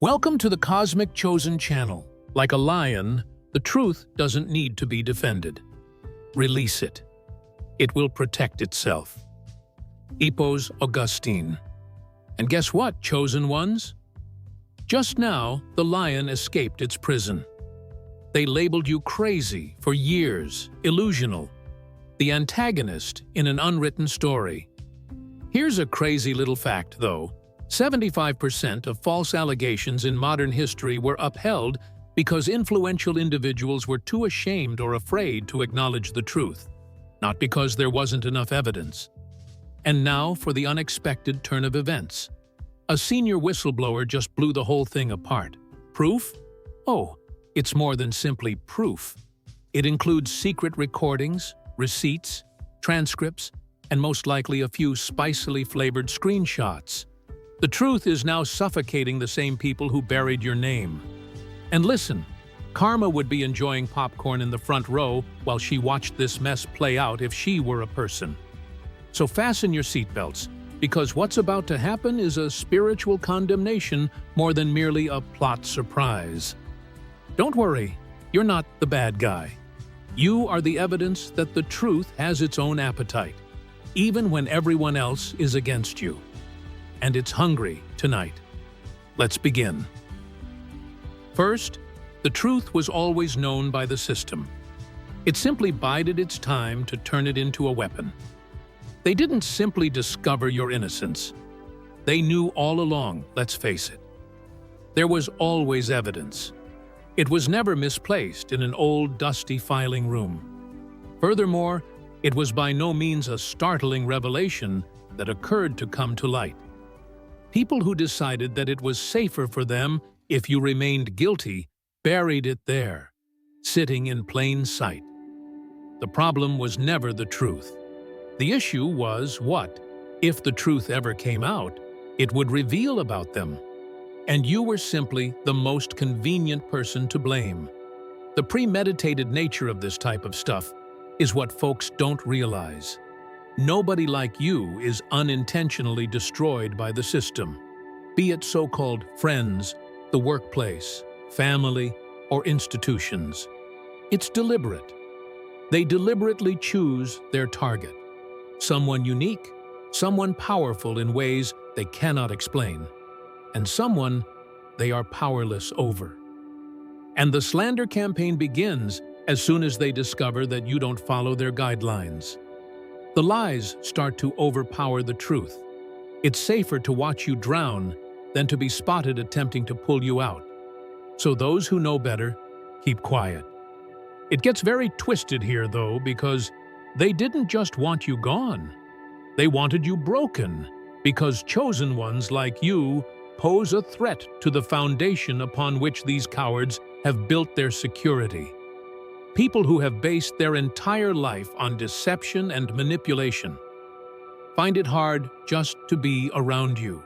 Welcome to the Cosmic Chosen channel. Like a lion, the truth doesn't need to be defended. Release it. It will protect itself. Epos Augustine. And guess what, chosen ones? Just now, the lion escaped its prison. They labeled you crazy for years, illusional, the antagonist in an unwritten story. Here's a crazy little fact, though. 75% of false allegations in modern history were upheld because influential individuals were too ashamed or afraid to acknowledge the truth, not because there wasn't enough evidence. And now for the unexpected turn of events. A senior whistleblower just blew the whole thing apart. Proof? Oh, it's more than simply proof. It includes secret recordings, receipts, transcripts, and most likely a few spicily flavored screenshots. The truth is now suffocating the same people who buried your name. And listen, Karma would be enjoying popcorn in the front row while she watched this mess play out if she were a person. So fasten your seatbelts, because what's about to happen is a spiritual condemnation more than merely a plot surprise. Don't worry, you're not the bad guy. You are the evidence that the truth has its own appetite, even when everyone else is against you. And it's hungry tonight. Let's begin. First, the truth was always known by the system. It simply bided its time to turn it into a weapon. They didn't simply discover your innocence. They knew all along, let's face it. There was always evidence. It was never misplaced in an old, dusty filing room. Furthermore, it was by no means a startling revelation that occurred to come to light. People who decided that it was safer for them if you remained guilty buried it there, sitting in plain sight. The problem was never the truth. The issue was what, if the truth ever came out, it would reveal about them. And you were simply the most convenient person to blame. The premeditated nature of this type of stuff is what folks don't realize. Nobody like you is unintentionally destroyed by the system, be it so-called friends, the workplace, family, or institutions. It's deliberate. They deliberately choose their target. Someone unique, someone powerful in ways they cannot explain, and someone they are powerless over. And the slander campaign begins as soon as they discover that you don't follow their guidelines. The lies start to overpower the truth. It's safer to watch you drown than to be spotted attempting to pull you out. So those who know better, keep quiet. It gets very twisted here, though, because they didn't just want you gone. They wanted you broken, because chosen ones like you pose a threat to the foundation upon which these cowards have built their security. People who have based their entire life on deception and manipulation find it hard just to be around you.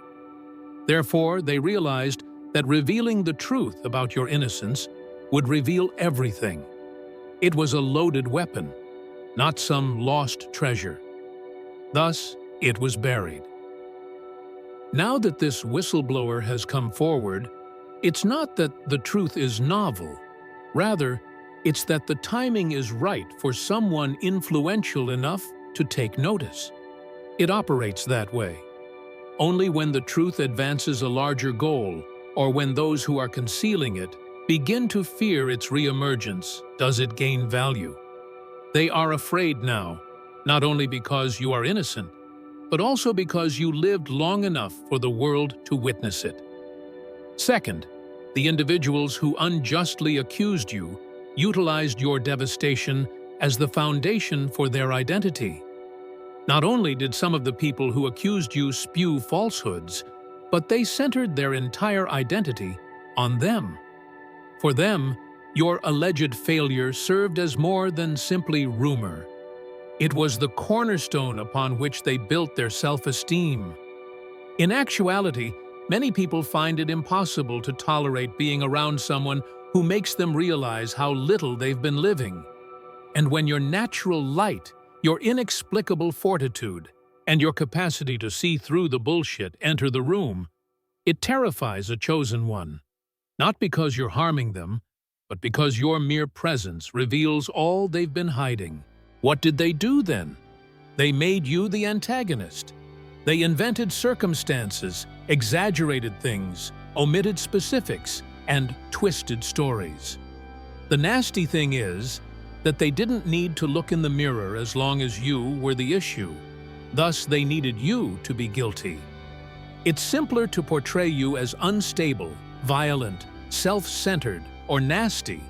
Therefore, they realized that revealing the truth about your innocence would reveal everything. It was a loaded weapon, not some lost treasure. Thus, it was buried. Now that this whistleblower has come forward, it's not that the truth is novel. Rather, it's that the timing is right for someone influential enough to take notice. It operates that way. Only when the truth advances a larger goal, or when those who are concealing it begin to fear its reemergence, does it gain value. They are afraid now, not only because you are innocent, but also because you lived long enough for the world to witness it. Second, the individuals who unjustly accused you utilized your devastation as the foundation for their identity. Not only did some of the people who accused you spew falsehoods, but they centered their entire identity on them. For them, your alleged failure served as more than simply rumor. It was the cornerstone upon which they built their self-esteem. In actuality, many people find it impossible to tolerate being around someone who makes them realize how little they've been living. And when your natural light, your inexplicable fortitude, and your capacity to see through the bullshit enter the room, it terrifies a chosen one. not because you're harming them, but because your mere presence reveals all they've been hiding. What did they do then? They made you the antagonist. They invented circumstances, exaggerated things, omitted specifics, and twisted stories. The nasty thing is that they didn't need to look in the mirror as long as you were the issue. Thus, they needed you to be guilty. It's simpler to portray you as unstable, violent, self-centered, or nasty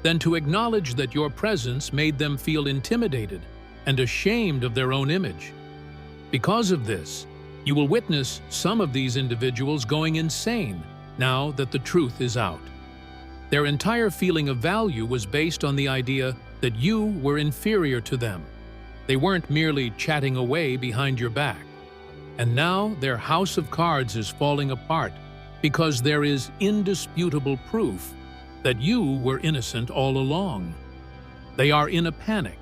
than to acknowledge that your presence made them feel intimidated and ashamed of their own image. Because of this, you will witness some of these individuals going insane now that the truth is out. Their entire feeling of value was based on the idea that you were inferior to them. They weren't merely chatting away behind your back. And now their house of cards is falling apart because there is indisputable proof that you were innocent all along. They are in a panic,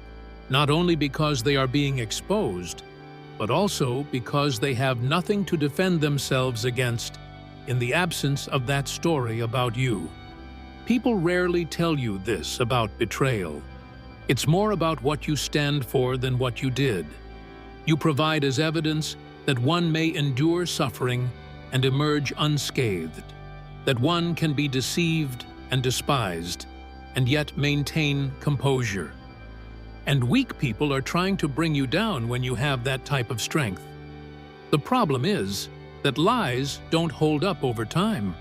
not only because they are being exposed, but also because they have nothing to defend themselves against in the absence of that story about you. People rarely tell you this about betrayal. It's more about what you stand for than what you did. You provide as evidence that one may endure suffering and emerge unscathed, that one can be deceived and despised, and yet maintain composure. And weak people are trying to bring you down when you have that type of strength. The problem is that lies don't hold up over time.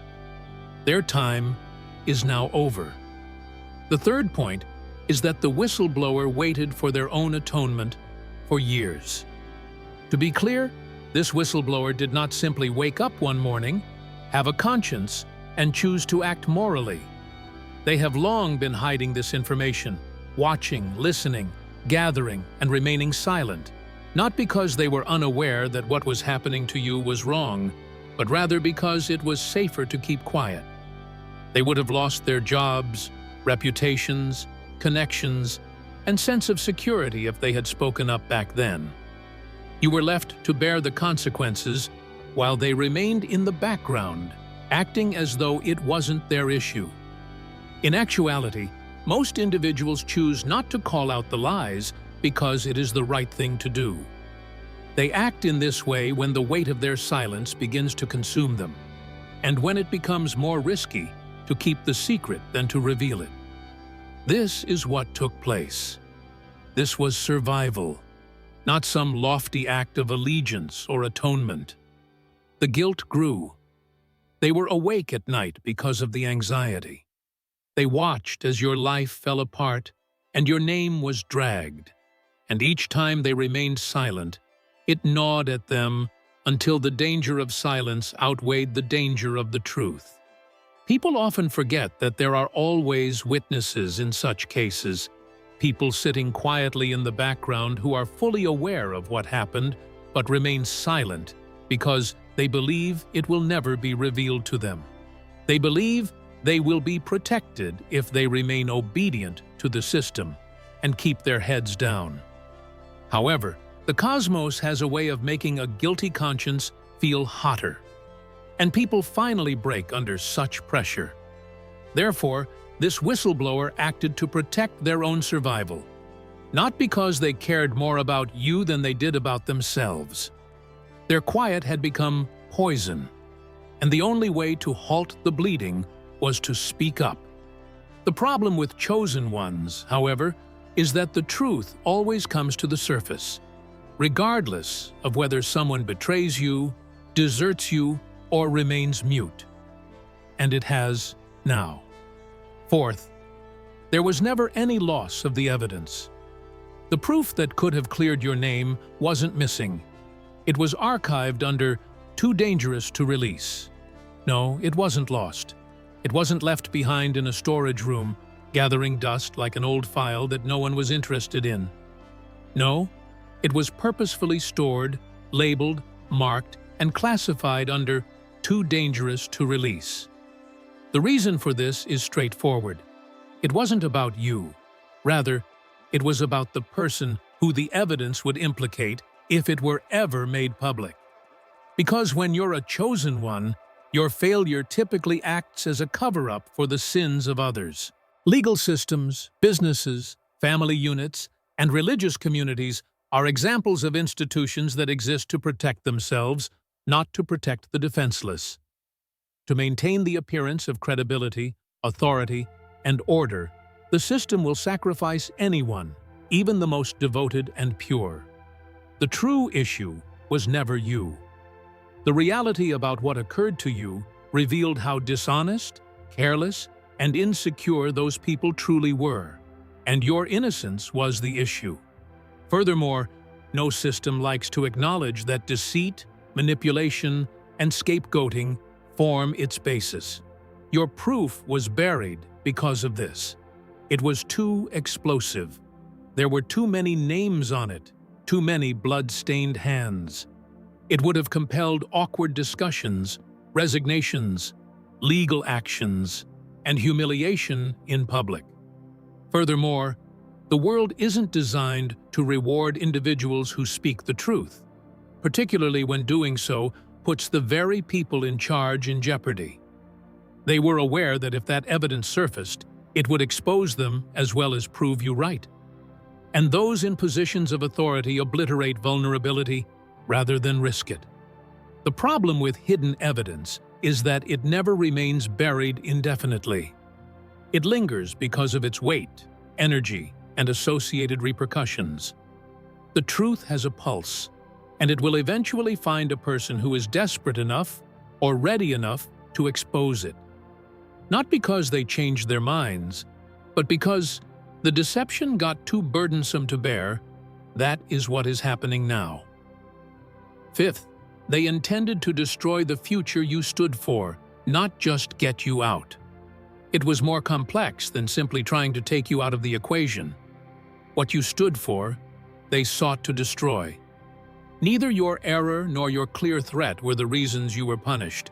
Their time is now over. The third point is that the whistleblower waited for their own atonement for years. To be clear, this whistleblower did not simply wake up one morning, have a conscience, and choose to act morally. They have long been hiding this information, watching, listening, gathering, and remaining silent, not because they were unaware that what was happening to you was wrong, but rather because it was safer to keep quiet. They would have lost their jobs, reputations, connections, and sense of security if they had spoken up back then. You were left to bear the consequences while they remained in the background, acting as though it wasn't their issue. In actuality, most individuals choose not to call out the lies because it is the right thing to do. They act in this way when the weight of their silence begins to consume them, and when it becomes more risky to keep the secret than to reveal it. This is what took place. This was survival, not some lofty act of allegiance or atonement. The guilt grew. They were awake at night because of the anxiety. They watched as your life fell apart and your name was dragged, and each time they remained silent, it gnawed at them until the danger of silence outweighed the danger of the truth. People often forget that there are always witnesses in such cases, people sitting quietly in the background who are fully aware of what happened but remain silent because they believe it will never be revealed to them. They believe they will be protected if they remain obedient to the system and keep their heads down. However, the cosmos has a way of making a guilty conscience feel hotter, and people finally break under such pressure. Therefore, this whistleblower acted to protect their own survival, not because they cared more about you than they did about themselves. Their quiet had become poison, and the only way to halt the bleeding was to speak up. The problem with chosen ones, however, is that the truth always comes to the surface, regardless of whether someone betrays you, deserts you, or remains mute. And it has now. Fourth, there was never any loss of the evidence. The proof that could have cleared your name wasn't missing. It was archived under "too dangerous to release." No, it wasn't lost. It wasn't left behind in a storage room, gathering dust like an old file that no one was interested in. No, it was purposefully stored, labeled, marked, and classified under "too dangerous to release." The reason for this is straightforward. It wasn't about you. Rather, it was about the person who the evidence would implicate if it were ever made public. Because when you're a chosen one, Your failure typically acts as a cover-up for the sins of others. Legal systems, businesses, family units, and religious communities are examples of institutions that exist to protect themselves, not to protect the defenseless. To maintain the appearance of credibility, authority, and order, the system will sacrifice anyone, even the most devoted and pure. The true issue was never you. The reality about what occurred to you revealed how dishonest, careless, and insecure those people truly were, and your innocence was the issue. Furthermore, no system likes to acknowledge that deceit, manipulation, and scapegoating form its basis. Your proof was buried because of this. It was too explosive. There were too many names on it, too many blood-stained hands. It would have compelled awkward discussions, resignations, legal actions, and humiliation in public. Furthermore, the world isn't designed to reward individuals who speak the truth, particularly when doing so puts the very people in charge in jeopardy. They were aware that if that evidence surfaced, it would expose them as well as prove you right. And those in positions of authority obliterate vulnerability rather than risk it. The problem with hidden evidence is that it never remains buried indefinitely. It lingers because of its weight, energy, and associated repercussions. The truth has a pulse, and it will eventually find a person who is desperate enough or ready enough to expose it. Not because they changed their minds, but because the deception got too burdensome to bear. That is what is happening now. Fifth, they intended to destroy the future you stood for, not just get you out. It was more complex than simply trying to take you out of the equation. What you stood for, they sought to destroy. Neither your error nor your clear threat were the reasons you were punished.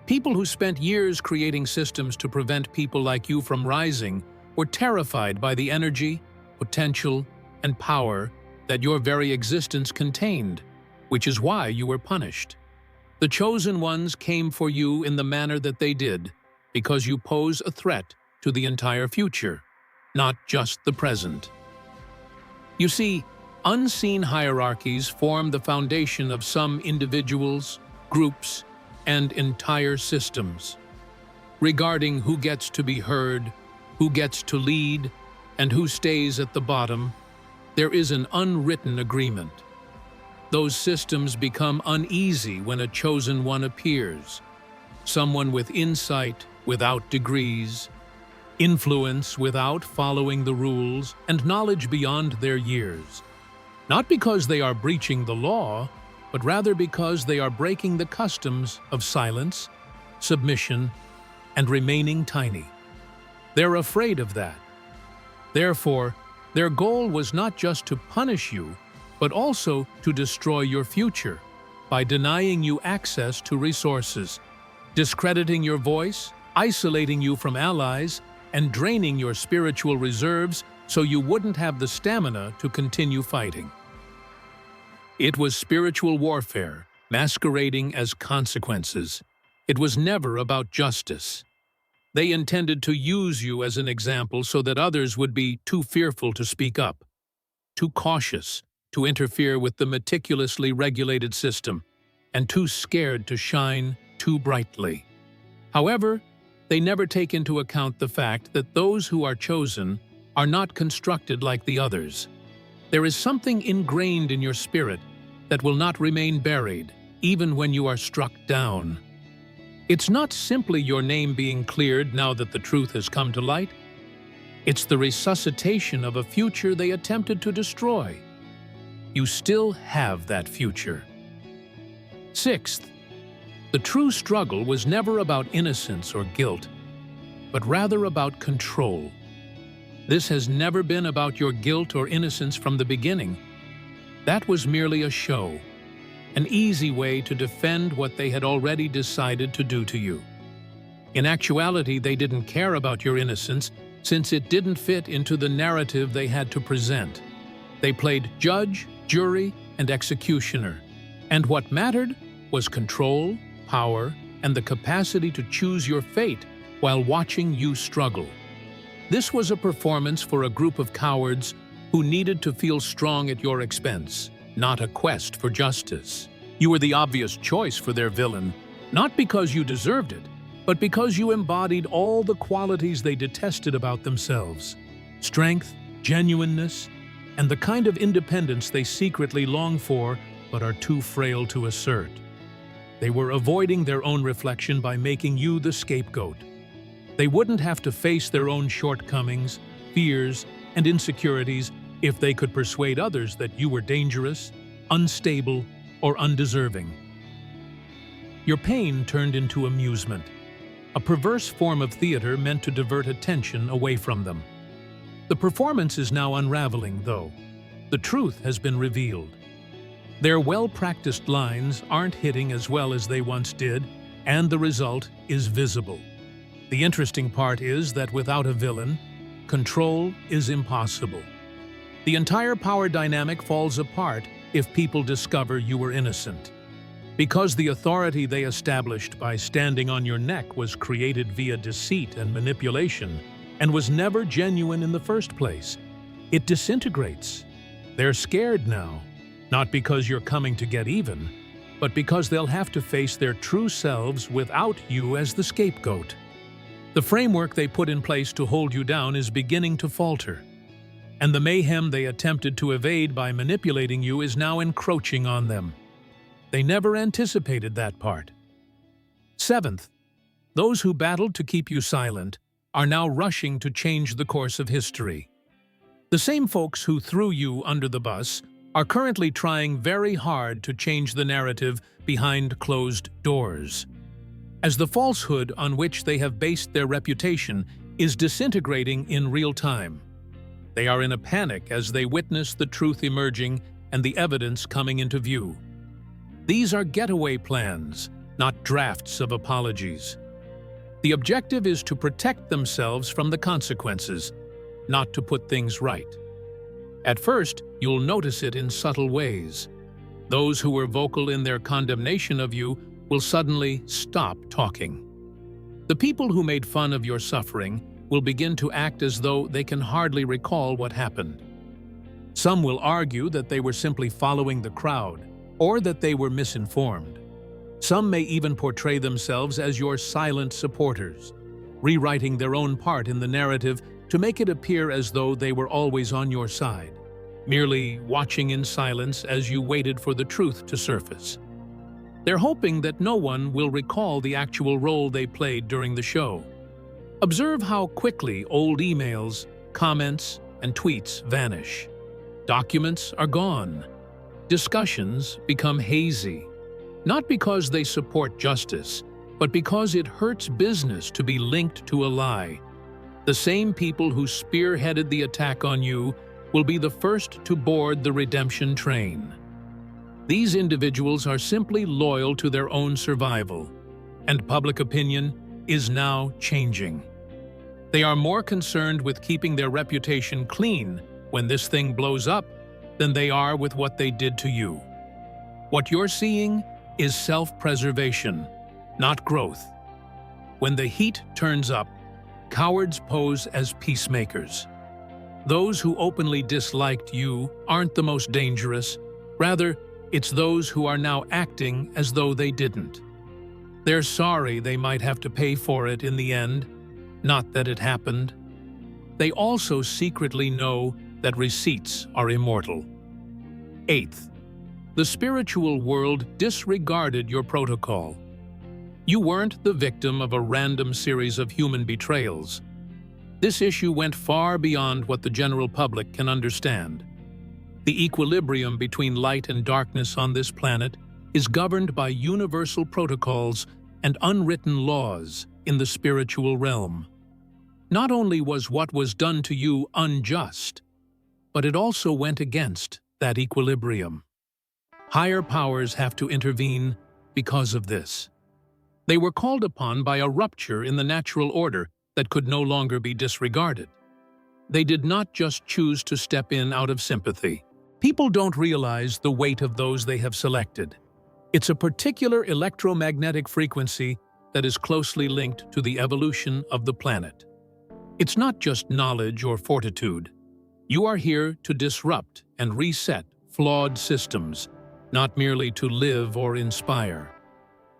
People who spent years creating systems to prevent people like you from rising were terrified by the energy, potential, and power that your very existence contained, which is why you were punished. The chosen ones came for you in the manner that they did, because you pose a threat to the entire future, not just the present. You see, unseen hierarchies form the foundation of some individuals, groups, and entire systems. Regarding who gets to be heard, who gets to lead, and who stays at the bottom, there is an unwritten agreement. Those systems become uneasy when a chosen one appears, someone with insight without degrees, influence without following the rules, and knowledge beyond their years. Not because they are breaching the law, but rather because they are breaking the customs of silence, submission, and remaining tiny. They're afraid of that. Therefore, their goal was not just to punish you, but also to destroy your future by denying you access to resources, discrediting your voice, isolating you from allies, and draining your spiritual reserves so you wouldn't have the stamina to continue fighting. It was spiritual warfare, masquerading as consequences. It was never about justice. They intended to use you as an example so that others would be too fearful to speak up, too cautious to interfere with the meticulously regulated system, and too scared to shine too brightly. However, they never take into account the fact that those who are chosen are not constructed like the others. There is something ingrained in your spirit that will not remain buried, even when you are struck down. It's not simply your name being cleared now that the truth has come to light. It's the resuscitation of a future they attempted to destroy. You still have that future. Sixth, the true struggle was never about innocence or guilt, but rather about control. This has never been about your guilt or innocence from the beginning. That was merely a show, an easy way to defend what they had already decided to do to you. In actuality, they didn't care about your innocence since it didn't fit into the narrative they had to present. They played judge, jury, and executioner, and what mattered was control, power, and the capacity to choose your fate while watching you struggle. This was a performance for a group of cowards who needed to feel strong at your expense, not a quest for justice. You were the obvious choice for their villain, not because you deserved it, but because you embodied all the qualities they detested about themselves: strength, genuineness, and the kind of independence they secretly long for but are too frail to assert. They were avoiding their own reflection by making you the scapegoat. They wouldn't have to face their own shortcomings, fears, and insecurities if they could persuade others that you were dangerous, unstable, or undeserving. Your pain turned into amusement, a perverse form of theater meant to divert attention away from them. The performance is now unraveling, though. The truth has been revealed. Their well-practiced lines aren't hitting as well as they once did, and the result is visible. The interesting part is that without a villain, control is impossible. The entire power dynamic falls apart if people discover you were innocent. Because the authority they established by standing on your neck was created via deceit and manipulation, and was never genuine in the first place, it disintegrates. They're scared now, not because you're coming to get even, but because they'll have to face their true selves without you as the scapegoat. The framework they put in place to hold you down is beginning to falter, and the mayhem they attempted to evade by manipulating you is now encroaching on them. They never anticipated that part. Seventh, those who battled to keep you silent are now rushing to change the course of history. The same folks who threw you under the bus are currently trying very hard to change the narrative behind closed doors. As the falsehood on which they have based their reputation is disintegrating in real time, they are in a panic as they witness the truth emerging and the evidence coming into view. These are getaway plans, not drafts of apologies. The objective is to protect themselves from the consequences, not to put things right. At first, you'll notice it in subtle ways. Those who were vocal in their condemnation of you will suddenly stop talking. The people who made fun of your suffering will begin to act as though they can hardly recall what happened. Some will argue that they were simply following the crowd, or that they were misinformed. Some may even portray themselves as your silent supporters, rewriting their own part in the narrative to make it appear as though they were always on your side, merely watching in silence as you waited for the truth to surface. They're hoping that no one will recall the actual role they played during the show. Observe how quickly old emails, comments, and tweets vanish. Documents are gone. Discussions become hazy. Not because they support justice, but because it hurts business to be linked to a lie. The same people who spearheaded the attack on you will be the first to board the redemption train. These individuals are simply loyal to their own survival, and public opinion is now changing. They are more concerned with keeping their reputation clean when this thing blows up than they are with what they did to you. What you're seeing is self-preservation, not growth. When the heat turns up, cowards pose as peacemakers. Those who openly disliked you aren't the most dangerous. Rather, it's those who are now acting as though they didn't. They're sorry they might have to pay for it in the end, not that it happened. They also secretly know that receipts are immortal. Eighth, the spiritual world disregarded your protocol. You weren't the victim of a random series of human betrayals. This issue went far beyond what the general public can understand. The equilibrium between light and darkness on this planet is governed by universal protocols and unwritten laws in the spiritual realm. Not only was what was done to you unjust, but it also went against that equilibrium. Higher powers have to intervene because of this. They were called upon by a rupture in the natural order that could no longer be disregarded. They did not just choose to step in out of sympathy. People don't realize the weight of those they have selected. It's a particular electromagnetic frequency that is closely linked to the evolution of the planet. It's not just knowledge or fortitude. You are here to disrupt and reset flawed systems, not merely to live or inspire.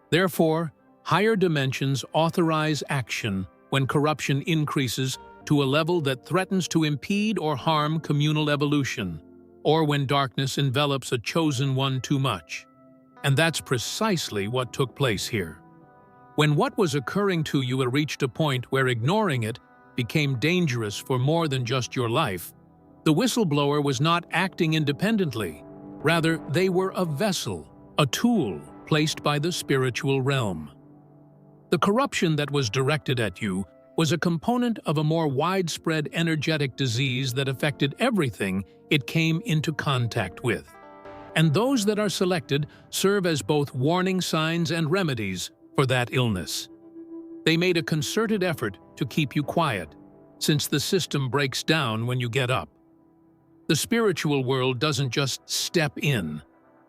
Therefore, higher dimensions authorize action when corruption increases to a level that threatens to impede or harm communal evolution, or when darkness envelops a chosen one too much. And that's precisely what took place here. When what was occurring to you had reached a point where ignoring it became dangerous for more than just your life, the whistleblower was not acting independently. Rather, they were a vessel, a tool placed by the spiritual realm. The corruption that was directed at you was a component of a more widespread energetic disease that affected everything it came into contact with. And those that are selected serve as both warning signs and remedies for that illness. They made a concerted effort to keep you quiet, since the system breaks down when you get up. The spiritual world doesn't just step in.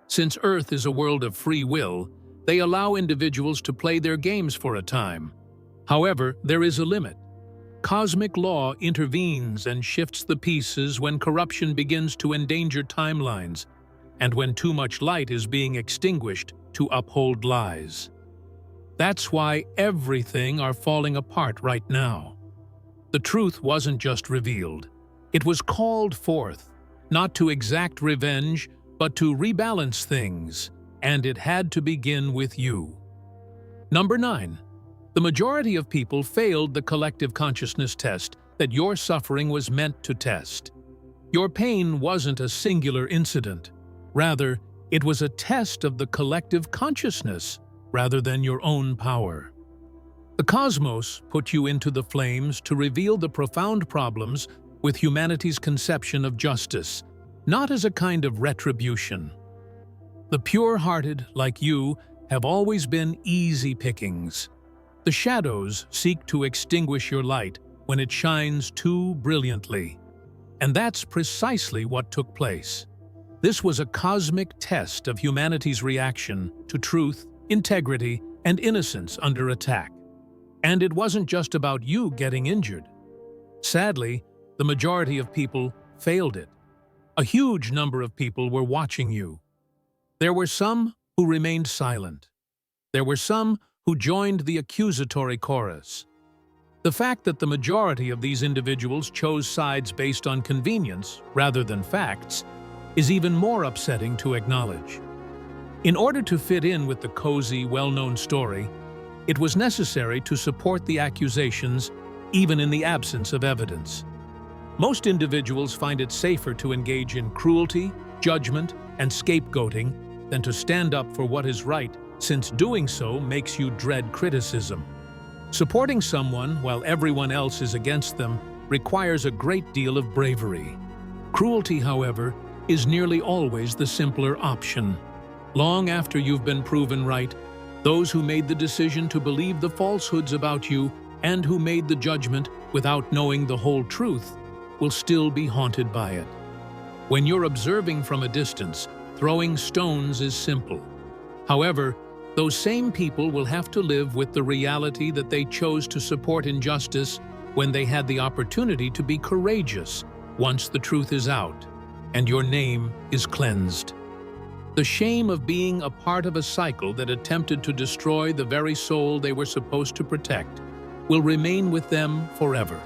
Since Earth is a world of free will, they allow individuals to play their games for a time. However, there is a limit. Cosmic law intervenes and shifts the pieces when corruption begins to endanger timelines, and when too much light is being extinguished to uphold lies. That's why everything are falling apart right now. The truth wasn't just revealed. It was called forth, not to exact revenge, but to rebalance things, and it had to begin with you. Number 9. The majority of people failed the collective consciousness test that your suffering was meant to test. Your pain wasn't a singular incident. Rather, it was a test of the collective consciousness rather than your own power. The cosmos put you into the flames to reveal the profound problems with humanity's conception of justice, not as a kind of retribution. The pure-hearted, like you, have always been easy pickings. The shadows seek to extinguish your light when it shines too brilliantly. And that's precisely what took place. This was a cosmic test of humanity's reaction to truth, integrity, and innocence under attack. And it wasn't just about you getting injured. Sadly, the majority of people failed it. A huge number of people were watching you. There were some who remained silent. There were some who joined the accusatory chorus. The fact that the majority of these individuals chose sides based on convenience rather than facts is even more upsetting to acknowledge. In order to fit in with the cozy, well-known story, it was necessary to support the accusations even in the absence of evidence. Most individuals find it safer to engage in cruelty, judgment, and scapegoating than to stand up for what is right, since doing so makes you dread criticism. Supporting someone while everyone else is against them requires a great deal of bravery. Cruelty, however, is nearly always the simpler option. Long after you've been proven right, those who made the decision to believe the falsehoods about you and who made the judgment without knowing the whole truth will still be haunted by it. When you're observing from a distance, throwing stones is simple. However, those same people will have to live with the reality that they chose to support injustice when they had the opportunity to be courageous once the truth is out and your name is cleansed. The shame of being a part of a cycle that attempted to destroy the very soul they were supposed to protect will remain with them forever.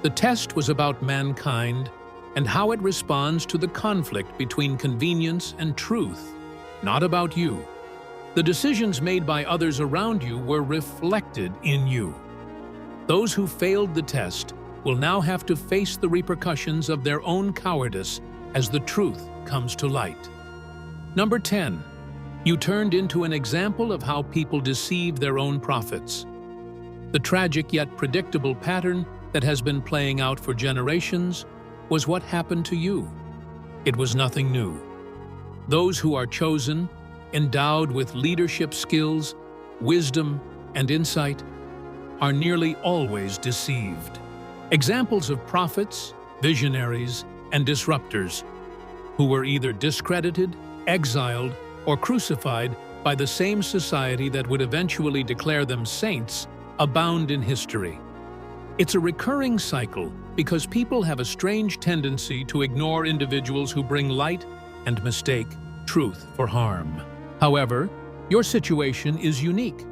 The test was about mankind and how it responds to the conflict between convenience and truth, not about you. The decisions made by others around you were reflected in you. Those who failed the test will now have to face the repercussions of their own cowardice as the truth comes to light. Number 10. You turned into an example of how people deceive their own prophets. The tragic yet predictable pattern that has been playing out for generations was what happened to you. It was nothing new. Those who are chosen, endowed with leadership skills, wisdom, and insight, are nearly always deceived. Examples of prophets, visionaries, and disruptors who were either discredited, exiled, or crucified by the same society that would eventually declare them saints abound in history. It's a recurring cycle because people have a strange tendency to ignore individuals who bring light and mistake truth for harm. However, your situation is unique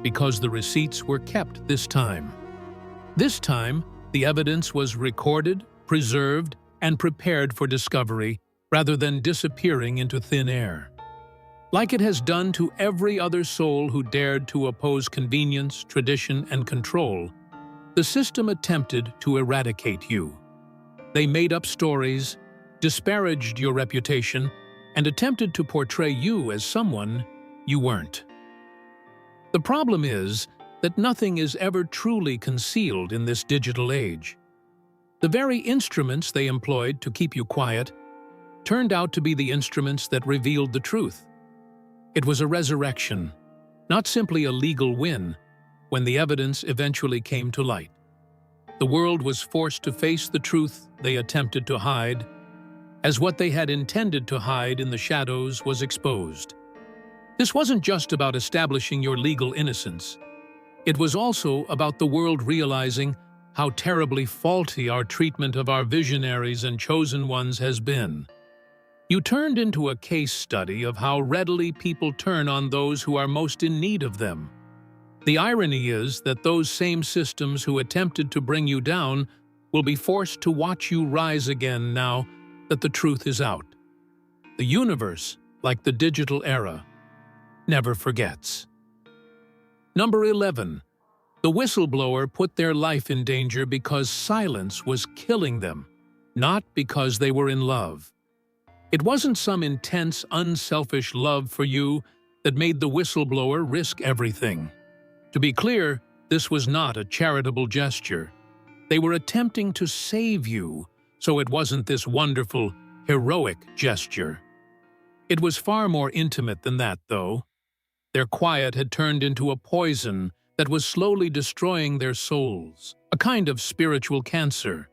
because the receipts were kept this time. This time, the evidence was recorded, preserved, and prepared for discovery rather than disappearing into thin air. Like it has done to every other soul who dared to oppose convenience, tradition, and control, the system attempted to eradicate you. They made up stories, disparaged your reputation, and attempted to portray you as someone you weren't. The problem is that nothing is ever truly concealed in this digital age. The very instruments they employed to keep you quiet turned out to be the instruments that revealed the truth. It was a resurrection, not simply a legal win, when the evidence eventually came to light. The world was forced to face the truth they attempted to hide, as what they had intended to hide in the shadows was exposed. This wasn't just about establishing your legal innocence. It was also about the world realizing how terribly faulty our treatment of our visionaries and chosen ones has been. You turned into a case study of how readily people turn on those who are most in need of them. The irony is that those same systems who attempted to bring you down will be forced to watch you rise again now that the truth is out. The universe, like the digital era, never forgets. Number 11. The whistleblower put their life in danger because silence was killing them, not because they were in love. It wasn't some intense, unselfish love for you that made the whistleblower risk everything. To be clear, this was not a charitable gesture. They were attempting to save you, so it wasn't this wonderful, heroic gesture. It was far more intimate than that, though. Their quiet had turned into a poison that was slowly destroying their souls, a kind of spiritual cancer.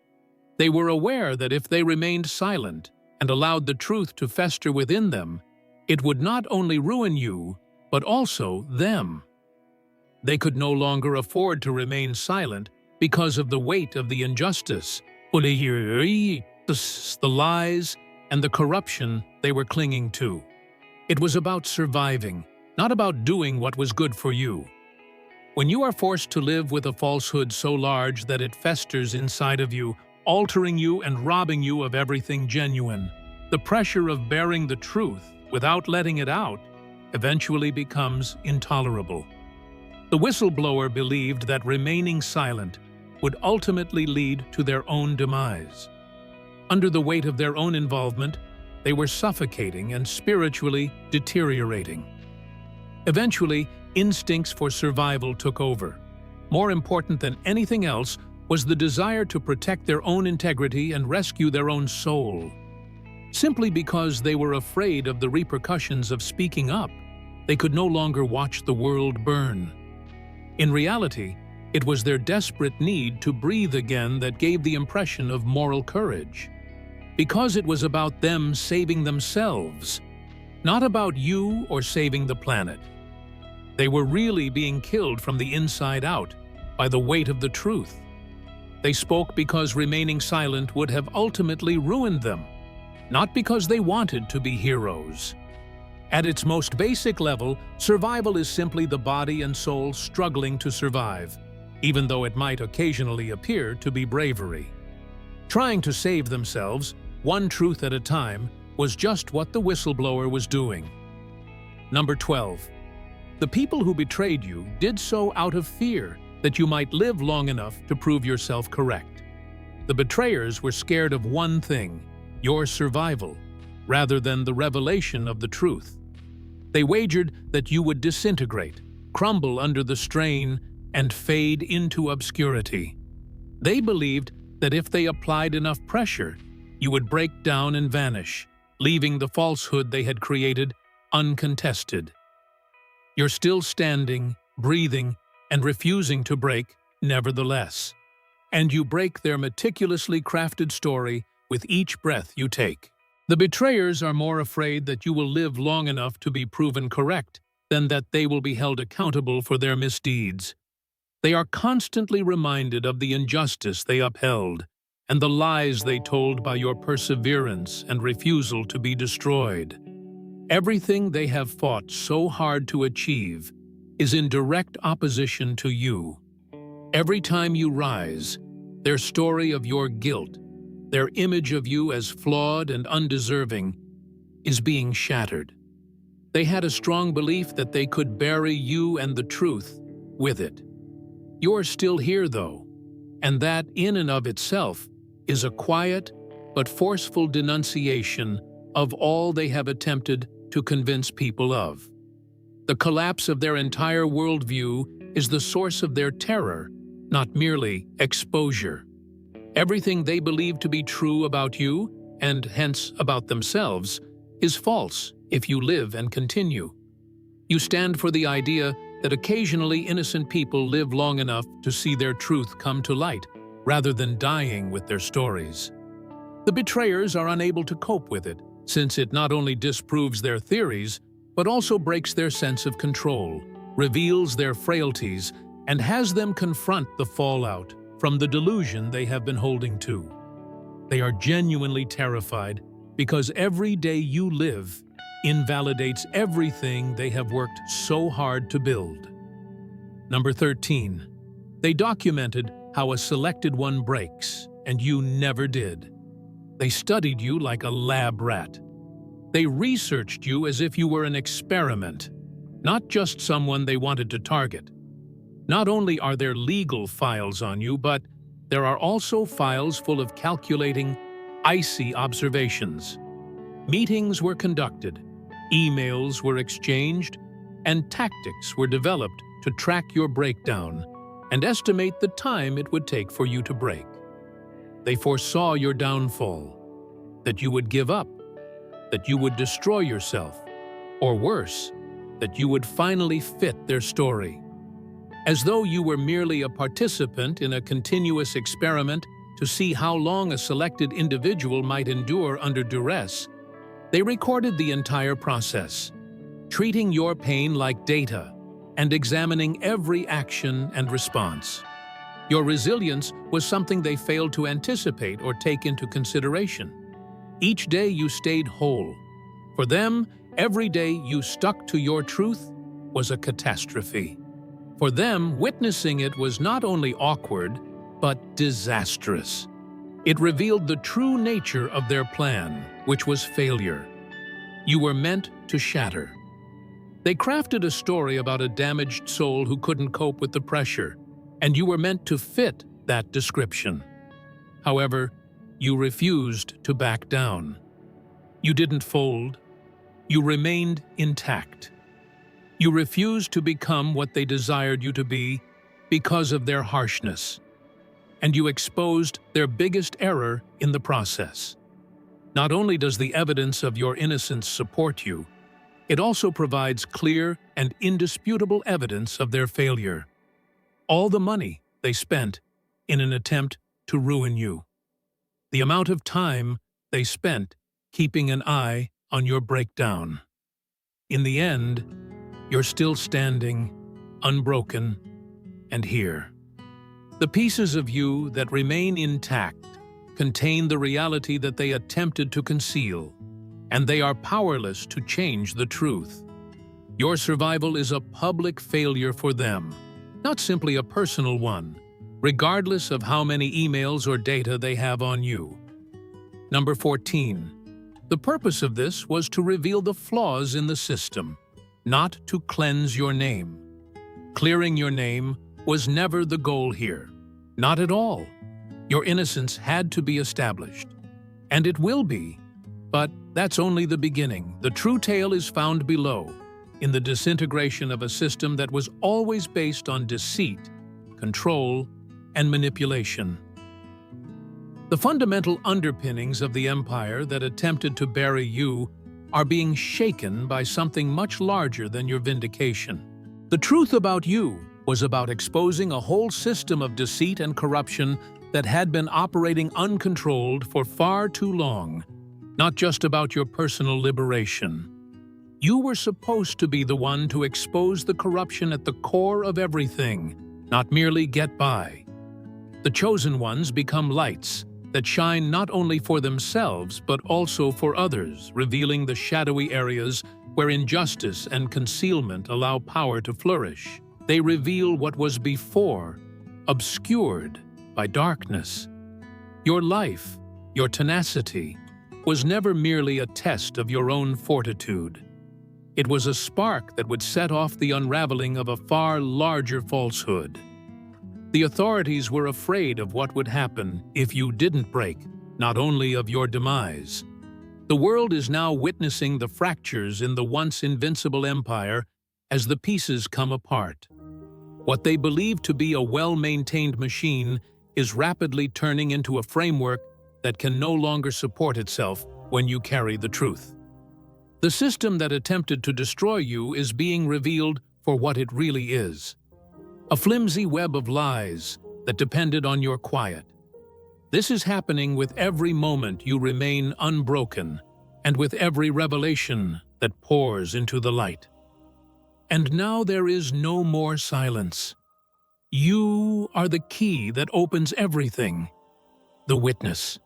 They were aware that if they remained silent and allowed the truth to fester within them, it would not only ruin you, but also them. They could no longer afford to remain silent because of the weight of the injustice, the lies, and the corruption they were clinging to. It was about surviving, not about doing what was good for you. When you are forced to live with a falsehood so large that it festers inside of you, altering you and robbing you of everything genuine, the pressure of bearing the truth without letting it out eventually becomes intolerable. The whistleblower believed that remaining silent would ultimately lead to their own demise. Under the weight of their own involvement, they were suffocating and spiritually deteriorating. Eventually, instincts for survival took over. More important than anything else was the desire to protect their own integrity and rescue their own soul. Simply because they were afraid of the repercussions of speaking up, they could no longer watch the world burn. In reality, it was their desperate need to breathe again that gave the impression of moral courage. Because it was about them saving themselves, not about you or saving the planet. They were really being killed from the inside out by the weight of the truth. They spoke because remaining silent would have ultimately ruined them, not because they wanted to be heroes. At its most basic level, survival is simply the body and soul struggling to survive, even though it might occasionally appear to be bravery. Trying to save themselves, one truth at a time, was just what the whistleblower was doing. Number 12. The people who betrayed you did so out of fear that you might live long enough to prove yourself correct. The betrayers were scared of one thing, your survival, rather than the revelation of the truth. They wagered that you would disintegrate, crumble under the strain, and fade into obscurity. They believed that if they applied enough pressure, you would break down and vanish, leaving the falsehood they had created uncontested. You're still standing, breathing, and refusing to break, nevertheless. And you break their meticulously crafted story with each breath you take. The betrayers are more afraid that you will live long enough to be proven correct than that they will be held accountable for their misdeeds. They are constantly reminded of the injustice they upheld and the lies they told by your perseverance and refusal to be destroyed. Everything they have fought so hard to achieve is in direct opposition to you. Every time you rise, their story of your guilt, their image of you as flawed and undeserving, is being shattered. They had a strong belief that they could bury you and the truth with it. You're still here, though, and that, in and of itself, is a quiet but forceful denunciation of all they have attempted to convince people of. The collapse of their entire worldview is the source of their terror, not merely exposure. Everything they believe to be true about you, and hence about themselves, is false if you live and continue. You stand for the idea that occasionally innocent people live long enough to see their truth come to light, rather than dying with their stories. The betrayers are unable to cope with it, since it not only disproves their theories, but also breaks their sense of control, reveals their frailties, and has them confront the fallout from the delusion they have been holding to. They are genuinely terrified because every day you live invalidates everything they have worked so hard to build. Number 13. They documented how a selected one breaks, and you never did. They studied you like a lab rat. They researched you as if you were an experiment, not just someone they wanted to target. Not only are there legal files on you, but there are also files full of calculating, icy observations. Meetings were conducted, emails were exchanged, and tactics were developed to track your breakdown and estimate the time it would take for you to break. They foresaw your downfall, that you would give up, that you would destroy yourself, or worse, that you would finally fit their story. As though you were merely a participant in a continuous experiment to see how long a selected individual might endure under duress, they recorded the entire process, treating your pain like data and examining every action and response. Your resilience was something they failed to anticipate or take into consideration. Each day you stayed whole. For them, every day you stuck to your truth was a catastrophe. For them, witnessing it was not only awkward, but disastrous. It revealed the true nature of their plan, which was failure. You were meant to shatter. They crafted a story about a damaged soul who couldn't cope with the pressure, and you were meant to fit that description. However, you refused to back down. You didn't fold. You remained intact. You refused to become what they desired you to be because of their harshness, and you exposed their biggest error in the process. Not only does the evidence of your innocence support you, it also provides clear and indisputable evidence of their failure. All the money they spent in an attempt to ruin you. The amount of time they spent keeping an eye on your breakdown. In the end, you're still standing, unbroken, and here. The pieces of you that remain intact contain the reality that they attempted to conceal, and they are powerless to change the truth. Your survival is a public failure for them, not simply a personal one, regardless of how many emails or data they have on you. Number 14. The purpose of this was to reveal the flaws in the system, not to cleanse your name. Clearing your name was never the goal here. Not at all. Your innocence had to be established. And it will be. But that's only the beginning. The true tale is found below, in the disintegration of a system that was always based on deceit, control, and manipulation. The fundamental underpinnings of the empire that attempted to bury you are being shaken by something much larger than your vindication. The truth about you was about exposing a whole system of deceit and corruption that had been operating uncontrolled for far too long, not just about your personal liberation. You were supposed to be the one to expose the corruption at the core of everything, not merely get by. The chosen ones become lights that shine not only for themselves but also for others, revealing the shadowy areas where injustice and concealment allow power to flourish. They reveal what was before obscured by darkness. Your life, your tenacity, was never merely a test of your own fortitude. It was a spark that would set off the unraveling of a far larger falsehood. The authorities were afraid of what would happen if you didn't break, not only of your demise. The world is now witnessing the fractures in the once invincible empire as the pieces come apart. What they believe to be a well-maintained machine is rapidly turning into a framework that can no longer support itself when you carry the truth. The system that attempted to destroy you is being revealed for what it really is. A flimsy web of lies that depended on your quiet. This is happening with every moment you remain unbroken and with every revelation that pours into the light. And now there is no more silence. You are the key that opens everything. The witness.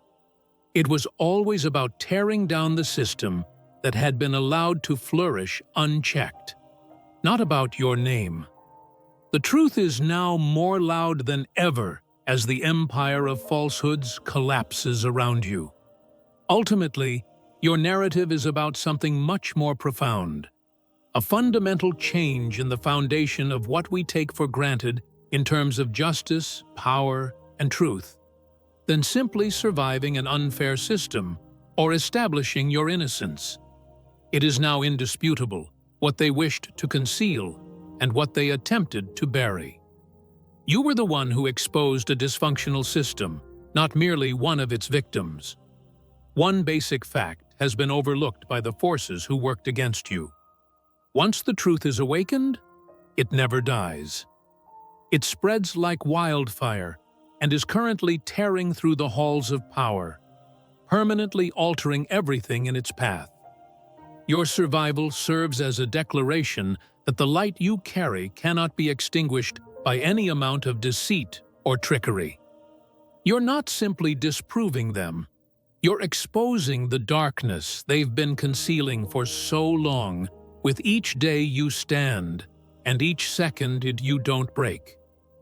It was always about tearing down the system that had been allowed to flourish unchecked, not about your name. The truth is now more loud than ever as the empire of falsehoods collapses around you. Ultimately, your narrative is about something much more profound, a fundamental change in the foundation of what we take for granted in terms of justice, power, and truth, than simply surviving an unfair system or establishing your innocence. It is now indisputable what they wished to conceal and what they attempted to bury. You were the one who exposed a dysfunctional system, not merely one of its victims. One basic fact has been overlooked by the forces who worked against you. Once the truth is awakened, it never dies. It spreads like wildfire and is currently tearing through the halls of power, permanently altering everything in its path. Your survival serves as a declaration that the light you carry cannot be extinguished by any amount of deceit or trickery. You're not simply disproving them. You're exposing the darkness they've been concealing for so long. With each day you stand, and each second you don't break.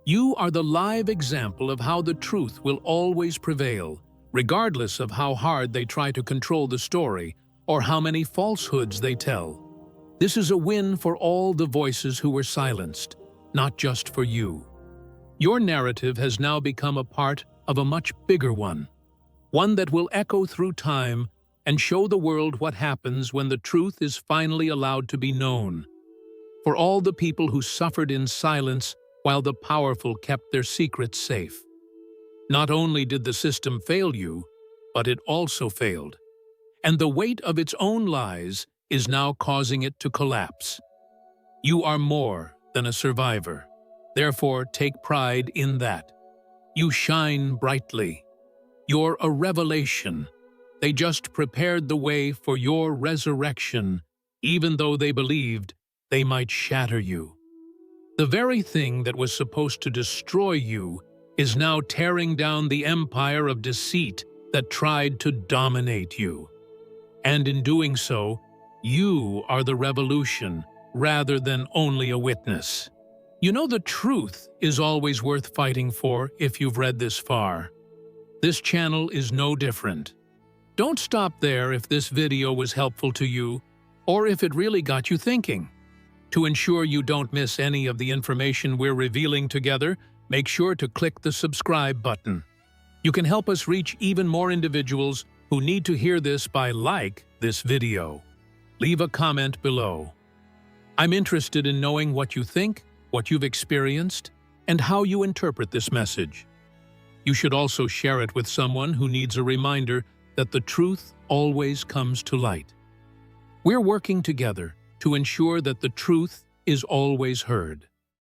You are the live example of how the truth will always prevail, regardless of how hard they try to control the story or how many falsehoods they tell. This is a win for all the voices who were silenced, not just for you. Your narrative has now become a part of a much bigger one that will echo through time and show the world what happens when the truth is finally allowed to be known. For all the people who suffered in silence while the powerful kept their secrets safe. Not only did the system fail you, but it also failed. And the weight of its own lies is now causing it to collapse. You are more than a survivor. Therefore, take pride in that. You shine brightly. You're a revelation. They just prepared the way for your resurrection, even though they believed they might shatter you. The very thing that was supposed to destroy you is now tearing down the empire of deceit that tried to dominate you. And in doing so, you are the revolution rather than only a witness. You know, the truth is always worth fighting for if you've read this far. This channel is no different. Don't stop there if this video was helpful to you or if it really got you thinking. To ensure you don't miss any of the information we're revealing together, make sure to click the subscribe button. You can help us reach even more individuals who need to hear this by like this video. Leave a comment below. I'm interested in knowing what you think, what you've experienced, and how you interpret this message. You should also share it with someone who needs a reminder that the truth always comes to light. We're working together to ensure that the truth is always heard.